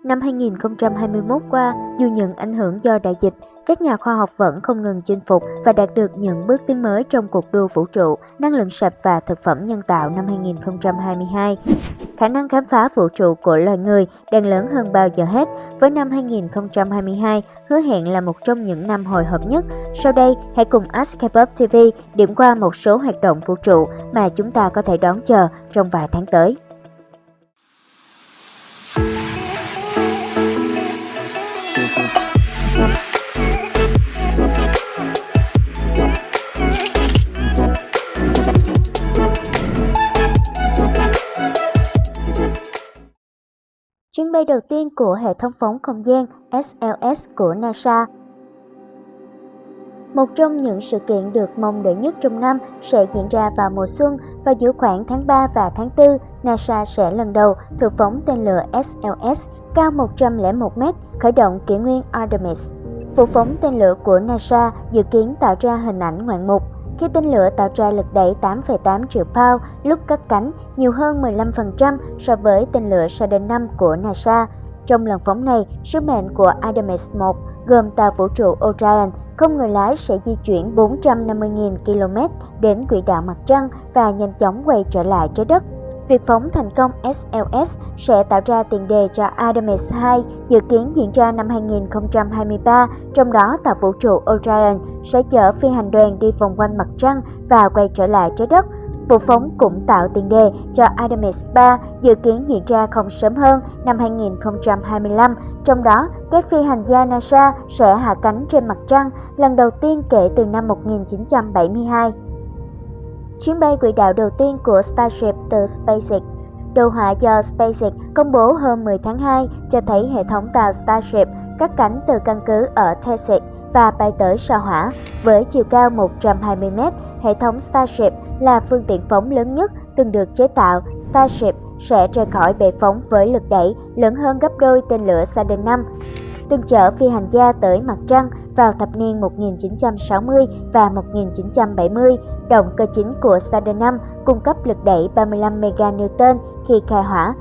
Năm 2021 qua, dù những ảnh hưởng do đại dịch, các nhà khoa học vẫn không ngừng chinh phục và đạt được những bước tiến mới trong cuộc đua vũ trụ, năng lượng sạch và thực phẩm nhân tạo năm 2022. Khả năng khám phá vũ trụ của loài người đang lớn hơn bao giờ hết, với năm 2022 hứa hẹn là một trong những năm hồi hộp nhất. Sau đây, hãy cùng Ask K-pop TV điểm qua một số hoạt động vũ trụ mà chúng ta có thể đón chờ trong vài tháng tới. Chuyến bay đầu tiên của hệ thống phóng không gian SLS của NASA. Một trong những sự kiện được mong đợi nhất trong năm sẽ diễn ra vào mùa xuân. Vào giữa khoảng tháng 3 và tháng 4, NASA sẽ lần đầu thử phóng tên lửa SLS cao 101 m, khởi động kỷ nguyên Artemis. Vụ phóng tên lửa của NASA dự kiến tạo ra hình ảnh ngoạn mục khi tên lửa tạo ra lực đẩy 8,8 triệu pound lúc cất cánh, nhiều hơn 15% so với tên lửa Saturn V của NASA. Trong lần phóng này, sứ mệnh của Artemis 1 gồm tàu vũ trụ Orion không người lái sẽ di chuyển 450.000 km đến quỹ đạo mặt trăng và nhanh chóng quay trở lại trái đất. Việc phóng thành công SLS sẽ tạo ra tiền đề cho Artemis 2 dự kiến diễn ra năm 2023, trong đó tàu vũ trụ Orion sẽ chở phi hành đoàn đi vòng quanh mặt trăng và quay trở lại trái đất. Vụ phóng cũng tạo tiền đề cho Artemis 3 dự kiến diễn ra không sớm hơn năm 2025, trong đó các phi hành gia NASA sẽ hạ cánh trên mặt trăng lần đầu tiên kể từ năm 1972. Chuyến bay quỹ đạo đầu tiên của Starship từ SpaceX. Đồ họa do SpaceX công bố hôm 10 tháng 2 cho thấy hệ thống tàu Starship cất cánh từ căn cứ ở Texas và bay tới sao Hỏa. Với chiều cao 120 m, hệ thống Starship là phương tiện phóng lớn nhất từng được chế tạo. Starship sẽ rời khỏi bệ phóng với lực đẩy lớn hơn gấp đôi tên lửa Saturn V, từng chở phi hành gia tới mặt trăng vào thập niên 1960 và 1970. Động cơ chính của Saturn V cung cấp lực đẩy 35 MN khi khai hỏa.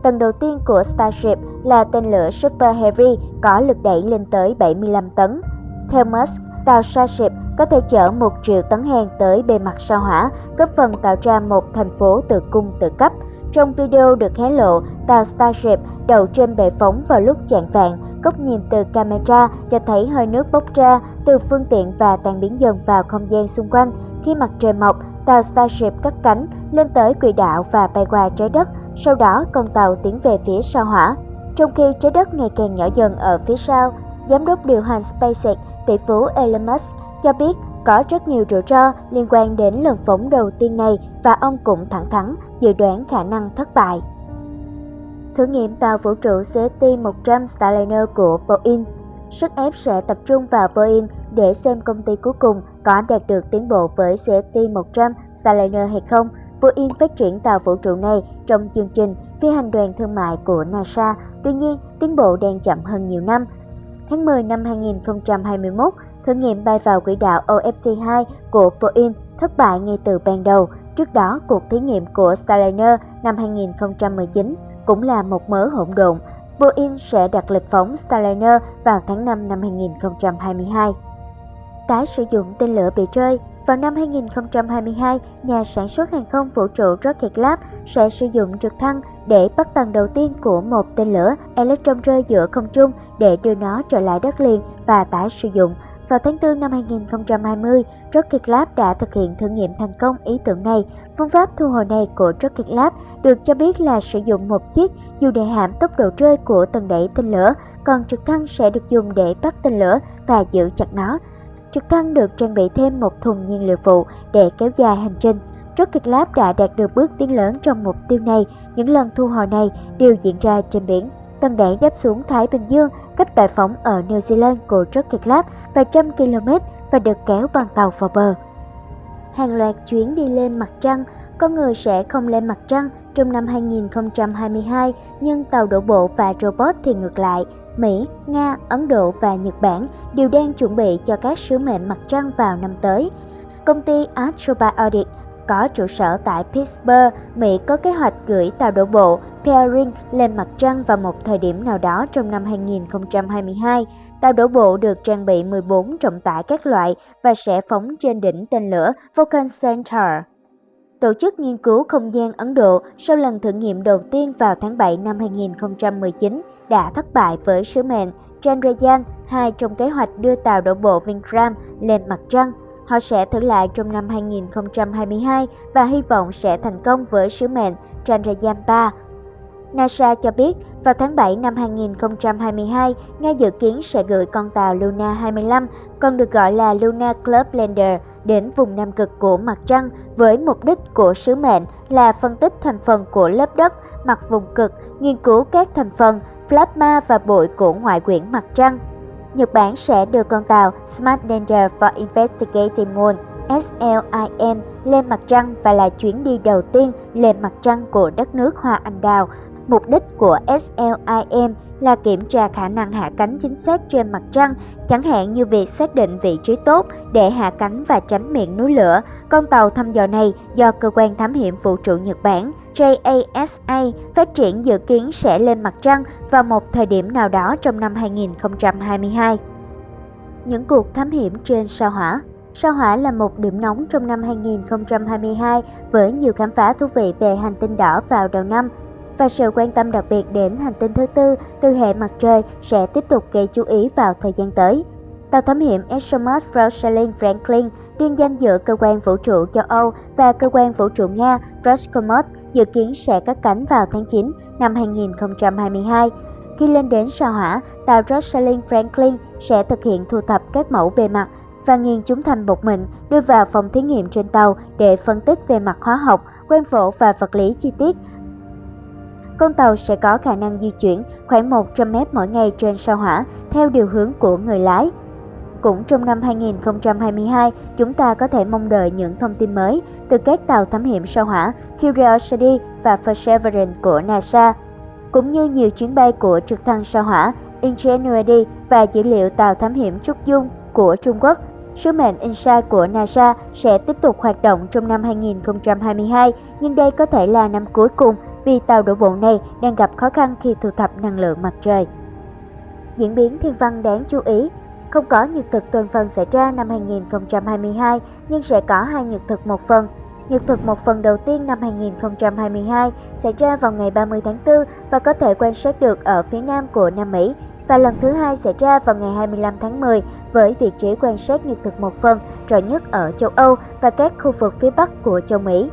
Tầng đầu tiên của Starship là tên lửa Super Heavy có lực đẩy lên tới 75 tấn. Theo Musk, tàu Starship có thể chở 1 triệu tấn hàng tới bề mặt sao Hỏa, góp phần tạo ra một thành phố tự cung tự cấp. Trong video được hé lộ, tàu Starship đậu trên bệ phóng vào lúc chạng vạng. Góc nhìn từ camera cho thấy hơi nước bốc ra từ phương tiện và tan biến dần vào không gian xung quanh. Khi mặt trời mọc, tàu Starship cất cánh lên tới quỹ đạo và bay qua trái đất. Sau đó, con tàu tiến về phía sao Hỏa. Trong khi trái đất ngày càng nhỏ dần ở phía sau, giám đốc điều hành SpaceX, tỷ phú Elon Musk cho biết có rất nhiều rủi ro liên quan đến lần phóng đầu tiên này và ông cũng thẳng thắn dự đoán khả năng thất bại. Thử nghiệm tàu vũ trụ CST-100 Starliner của Boeing. Sức ép sẽ tập trung vào Boeing để xem công ty cuối cùng có đạt được tiến bộ với CST-100 Starliner hay không. Boeing phát triển tàu vũ trụ này trong chương trình phi hành đoàn thương mại của NASA, tuy nhiên tiến bộ đang chậm hơn nhiều năm. Tháng 10 năm 2021, thử nghiệm bay vào quỹ đạo OFT-2 của Boeing thất bại ngay từ ban đầu. Trước đó, cuộc thí nghiệm của Starliner năm 2019 cũng là một mớ hỗn độn. Boeing sẽ đặt lịch phóng Starliner vào tháng 5 năm 2022. Tái sử dụng tên lửa bị rơi. Vào năm 2022, nhà sản xuất hàng không vũ trụ Rocket Lab sẽ sử dụng trực thăng để bắt tầng đầu tiên của một tên lửa Electron rơi giữa không trung để đưa nó trở lại đất liền và tái sử dụng. Vào tháng 4 năm 2020, Rocket Lab đã thực hiện thử nghiệm thành công ý tưởng này. Phương pháp thu hồi này của Rocket Lab được cho biết là sử dụng một chiếc dù để giảm tốc độ rơi của tầng đẩy tên lửa, còn trực thăng sẽ được dùng để bắt tên lửa và giữ chặt nó. Trực thăng được trang bị thêm một thùng nhiên liệu phụ để kéo dài hành trình. Rocket Lab đã đạt được bước tiến lớn trong mục tiêu này. Những lần thu hồi này đều diễn ra trên biển. Tầng đẩy đáp xuống Thái Bình Dương, cách bãi phóng ở New Zealand của Rocket Lab vài trăm km và được kéo bằng tàu vào bờ. Hàng loạt chuyến đi lên mặt trăng. Con người sẽ không lên mặt trăng trong năm 2022, nhưng tàu đổ bộ và robot thì ngược lại. Mỹ, Nga, Ấn Độ và Nhật Bản đều đang chuẩn bị cho các sứ mệnh mặt trăng vào năm tới. Công ty Astrobiotics có trụ sở tại Pittsburgh, Mỹ có kế hoạch gửi tàu đổ bộ Pershing lên mặt trăng vào một thời điểm nào đó trong năm 2022. Tàu đổ bộ được trang bị 14 trọng tải các loại và sẽ phóng trên đỉnh tên lửa Vulcan Center. Tổ chức nghiên cứu không gian Ấn Độ sau lần thử nghiệm đầu tiên vào tháng 7 năm 2019 đã thất bại với sứ mệnh Chandrayaan-2 trong kế hoạch đưa tàu đổ bộ Vikram lên mặt trăng. Họ sẽ thử lại trong năm 2022 và hy vọng sẽ thành công với sứ mệnh Chandrayaan-3. NASA cho biết vào tháng 7 năm 2022, Nga dự kiến sẽ gửi con tàu Luna 25, còn được gọi là Lunar Club Lander, đến vùng Nam Cực của mặt trăng với mục đích của sứ mệnh là phân tích thành phần của lớp đất mặt vùng cực, nghiên cứu các thành phần, plasma và bụi của ngoại quyển mặt trăng. Nhật Bản sẽ đưa con tàu Smart Lander for Investigating Moon SLIM lên mặt trăng và là chuyến đi đầu tiên lên mặt trăng của đất nước Hoa Anh Đào. Mục đích của SLIM là kiểm tra khả năng hạ cánh chính xác trên mặt trăng, chẳng hạn như việc xác định vị trí tốt để hạ cánh và tránh miệng núi lửa. Con tàu thăm dò này do Cơ quan Thám hiểm Vũ trụ Nhật Bản JAXA phát triển dự kiến sẽ lên mặt trăng vào một thời điểm nào đó trong năm 2022. Những cuộc thám hiểm trên sao Hỏa. Sao Hỏa là một điểm nóng trong năm 2022 với nhiều khám phá thú vị về hành tinh đỏ vào đầu năm. Và sự quan tâm đặc biệt đến hành tinh thứ tư từ hệ mặt trời sẽ tiếp tục gây chú ý vào thời gian tới. Tàu thám hiểm ExoMars Rosalind Franklin, liên danh giữa Cơ quan Vũ trụ châu Âu và Cơ quan Vũ trụ Nga Roscosmos, dự kiến sẽ cất cánh vào tháng 9 năm 2022. Khi lên đến sao Hỏa, tàu Rosalind Franklin sẽ thực hiện thu thập các mẫu bề mặt và nghiền chúng thành bột mịn đưa vào phòng thí nghiệm trên tàu để phân tích về mặt hóa học, quang phổ và vật lý chi tiết. Con tàu sẽ có khả năng di chuyển khoảng 100 mét mỗi ngày trên sao Hỏa theo điều hướng của người lái. Cũng trong năm 2022, chúng ta có thể mong đợi những thông tin mới từ các tàu thám hiểm sao Hỏa Curiosity và Perseverance của NASA, cũng như nhiều chuyến bay của trực thăng sao Hỏa Ingenuity và dữ liệu tàu thám hiểm Trúc Dung của Trung Quốc. Sứ mệnh InSight của NASA sẽ tiếp tục hoạt động trong năm 2022, nhưng đây có thể là năm cuối cùng vì tàu đổ bộ này đang gặp khó khăn khi thu thập năng lượng mặt trời. Diễn biến thiên văn đáng chú ý. Không có nhật thực toàn phần xảy ra năm 2022, nhưng sẽ có 2 nhật thực một phần. Nhật thực một phần đầu tiên năm 2022 xảy ra vào ngày 30 tháng 4 và có thể quan sát được ở phía nam của Nam Mỹ, và lần thứ hai xảy ra vào ngày 25 tháng 10 với vị trí quan sát nhật thực một phần rõ nhất ở châu Âu và các khu vực phía bắc của châu Mỹ.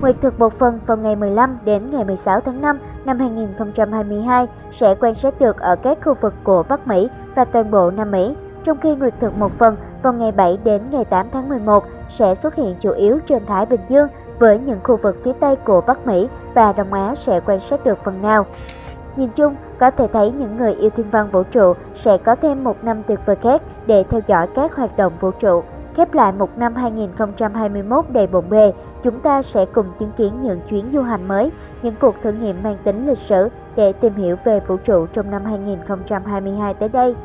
Nguyệt thực một phần vào ngày 15 đến ngày 16 tháng 5 năm 2022 sẽ quan sát được ở các khu vực của Bắc Mỹ và toàn bộ Nam Mỹ, trong khi nguyệt thực một phần vào ngày 7 đến ngày 8 tháng 11 sẽ xuất hiện chủ yếu trên Thái Bình Dương, với những khu vực phía Tây của Bắc Mỹ và Đông Á sẽ quan sát được phần nào. Nhìn chung, có thể thấy những người yêu thiên văn vũ trụ sẽ có thêm một năm tuyệt vời khác để theo dõi các hoạt động vũ trụ. Khép lại một năm 2021 đầy bộn bề, chúng ta sẽ cùng chứng kiến những chuyến du hành mới, những cuộc thử nghiệm mang tính lịch sử để tìm hiểu về vũ trụ trong năm 2022 tới đây.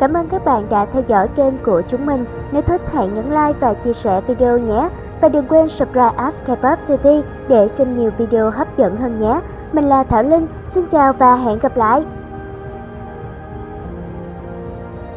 Cảm ơn các bạn đã theo dõi kênh của chúng mình. Nếu thích hãy nhấn like và chia sẻ video nhé. Và đừng quên subscribe Ask K-pop TV để xem nhiều video hấp dẫn hơn nhé. Mình là Thảo Linh, xin chào và hẹn gặp lại.